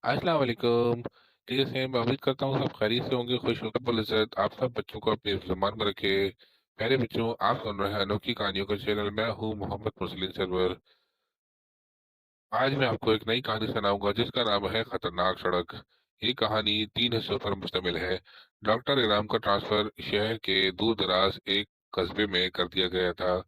अस्सलाम वालेकुम। ठीक है, मैं उम्मीद करता हूँ सब खैरियत से होंगे, खुश होंगे। इज़्ज़त आप सब बच्चों को अपने ज़ुबान में रखे। प्यारे बच्चों, आप सुन रहे हैं अनोखी कहानियों का चैनल। मैं हूँ मोहम्मद मुरसलीन सरवर। आज मैं आपको एक नई कहानी सुनाऊंगा जिसका नाम है खतरनाक सड़क। ये कहानी 3 हिस्सों पर मुश्तमिल है। डॉक्टर इनाम का ट्रांसफर शहर के दूर दराज एक कस्बे में कर दिया गया था।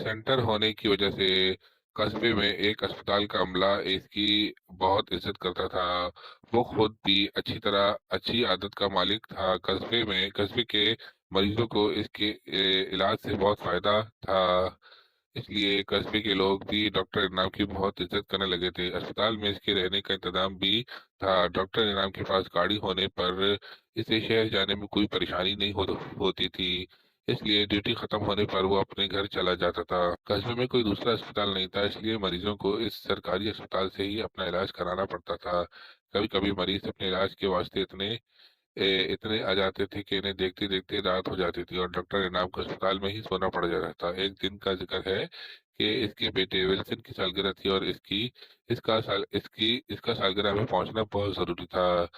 सेंटर होने की वजह से कस्बे में एक अस्पताल का अमला इसकी बहुत इज्जत करता था। वो खुद भी अच्छी आदत का मालिक था। कस्बे के मरीजों को इसके इलाज से बहुत फायदा था। इसलिए कस्बे के लोग भी डॉक्टर इनाम की बहुत इज्जत करने लगे थे। अस्पताल में इसके रहने का इंतजाम भी था। डॉक्टर इनाम के पास गाड़ी होने पर इसे शहर जाने में कोई परेशानी नहीं होती थी। इसलिए ड्यूटी खत्म होने पर वो अपने घर चला जाता था। कस्बे में कोई दूसरा अस्पताल नहीं था, इसलिए मरीजों को इस सरकारी अस्पताल से ही अपना इलाज कराना पड़ता था। कभी कभी मरीज अपने इलाज के वास्ते इतने आ जाते थे कि इन्हें देखते देखते रात हो जाती थी और डॉक्टर इनाम को अस्पताल में ही सोना पड़ जाता था। एक दिन का जिक्र है कि इसके बेटे विल्सन की सालगिरह थी और इसका सालगिरह में पहुंचना बहुत जरूरी था।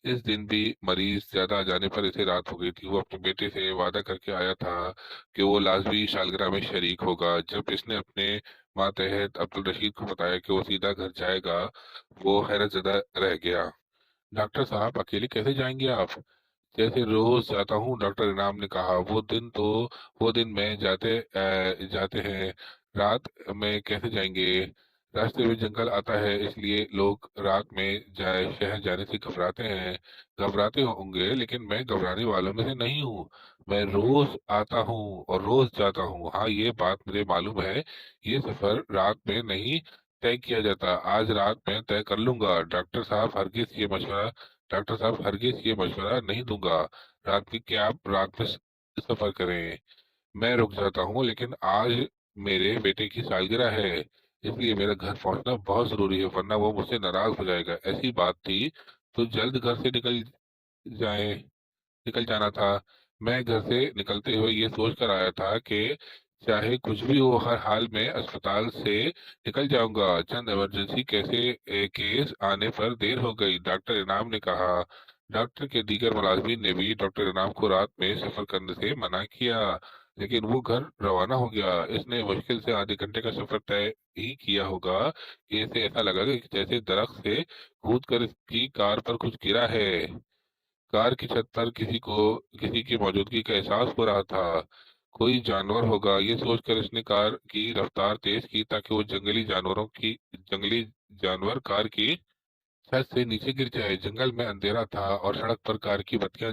इस दिन भी मरीज ज्यादा आ जाने पर इसे रात हो गई थी। वो अपने बेटे से वादा करके आया था कि वो लाजमी सालगिरह में शरीक होगा। जब इसने अपने मातहत अब्दुल रशीद को बताया कि वो सीधा घर जाएगा, वो हैरत ज़दा रह गया। डॉक्टर साहब, अकेले कैसे जाएंगे आप? जैसे रोज जाता हूँ, डॉक्टर इनाम ने कहा। वो दिन में जाते हैं, रात में कैसे जाएंगे? रास्ते में जंगल आता है, इसलिए लोग रात में शहर जाने से घबराते होंगे, लेकिन मैं घबराने वालों में से नहीं हूँ। मैं रोज आता हूँ और रोज जाता हूँ। हाँ, ये बात मुझे मालूम है। ये सफर रात में नहीं तय किया जाता। आज रात में तय कर लूंगा। डॉक्टर साहब, हरगिज ये मशवरा नहीं दूंगा आप रात में सफर करें। मैं रुक जाता हूँ, लेकिन आज मेरे बेटे की सालगिरह है, इसलिए मेरा घर पहुंचना बहुत जरूरी है, वरना वो मुझसे नाराज हो जाएगा। ऐसी बात थी तो जल्द घर से जाए निकल जाना था। मैं घर से निकलते हुए ये सोच कर आया था कि चाहे कुछ भी हो, हर हाल में अस्पताल से निकल जाऊंगा। चंद इमरजेंसी केस आने पर देर हो गई, डॉक्टर इनाम ने कहा। डॉक्टर के दीगर मुलाजमीन ने भी डॉक्टर इनाम को रात में सफर करने से मना किया, लेकिन वो घर रवाना हो गया। इसने मुश्किल से आधे घंटे का सफर तय ही किया होगा कि इसे ऐसा लगा कि जैसे दरख्त से कूद कर इसकी कार पर कुछ गिरा है। कार की छत पर किसी की मौजूदगी का एहसास हो रहा था। कोई जानवर होगा, ये सोचकर इसने कार की रफ्तार तेज की ताकि वो जंगली जानवर कार की छत से नीचे गिर जाए। जंगल में अंधेरा था और सड़क पर कार की बत्तियां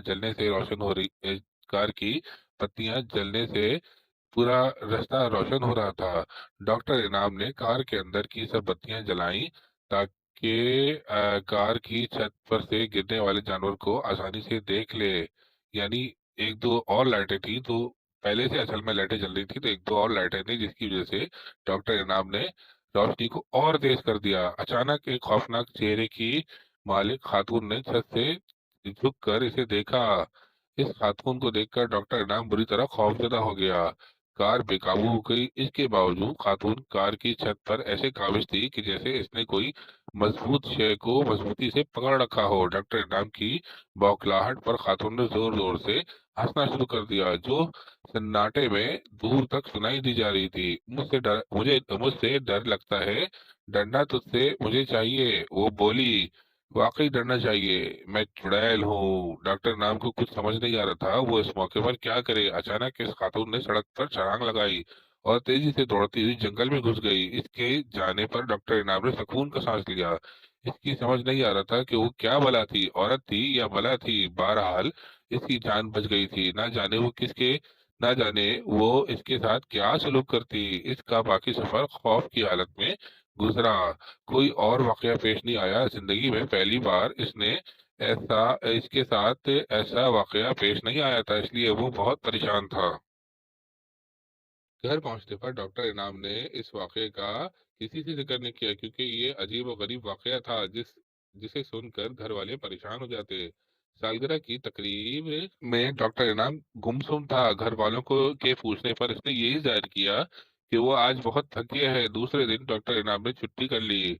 जलने से पूरा रास्ता रोशन हो रहा था। डॉक्टर इनाम ने कार के अंदर की सब बत्तियां जलाई ताकि कार की छत पर से गिरने वाले जानवर को आसानी से देख ले। यानी एक दो और लाइटें थी, तो पहले से असल में लाइटें जल रही थी, तो एक दो और लाइटें थी जिसकी वजह से डॉक्टर इनाम ने रोशनी को और तेज कर दिया। अचानक एक खौफनाक चेहरे की मालिक खातून ने छत से झुक कर इसे देखा। इस खातून को देखकर डॉक्टर इनाम बुरी तरह खौफजदा हो गया। कार बेकाबू हो गई। इसके बावजूद खातून कार की छत पर ऐसे काबिज थी कि जैसे इसने कोई मजबूत शय को मजबूती से पकड़ रखा हो। डॉक्टर इनाम की बौखलाहट पर खातून ने जोर जोर से हंसना शुरू कर दिया, जो सन्नाटे में दूर तक सुनाई दी जा रही थी। मुझसे डर लगता है, डरना तुझसे मुझे चाहिए, वो बोली। वाकई डरना चाहिए, मैं चुड़ैल हूँ। डॉक्टर नाम को कुछ समझ नहीं आ रहा था वो इस मौके पर क्या करे। अचानक इस खातून ने सड़क पर छलांग लगाई और तेजी से दौड़ती हुई जंगल में घुस गई। इसके जाने पर डॉक्टर इनाम ने सुकून का सांस लिया। इसकी समझ नहीं आ रहा था कि वो क्या बला थी, औरत थी या बला थी। बहरहाल इसकी जान बच गई थी। ना जाने वो इसके साथ क्या सलूक करती। इसका बाकी सफर खौफ की हालत में गुजरा। कोई और वाकया पेश नहीं आया। जिंदगी में पहली बार ऐसा इसके साथ ऐसा वाकया पेश नहीं आया था, इसलिए वो बहुत परेशान था। घर पहुंचने पर डॉक्टर इनाम ने इस वाकये का किसी से जिक्र नहीं किया, क्योंकि ये अजीब और गरीब वाकया था जिसे सुनकर घर वाले परेशान हो जाते। सालगिरह की तकरीब में डॉक्टर इनाम गुमसुम था। घर वालों को के पूछने पर इसने यही जाहिर किया कि वो आज बहुत थक गया है। दूसरे दिन डॉक्टर इनाम ने छुट्टी कर ली।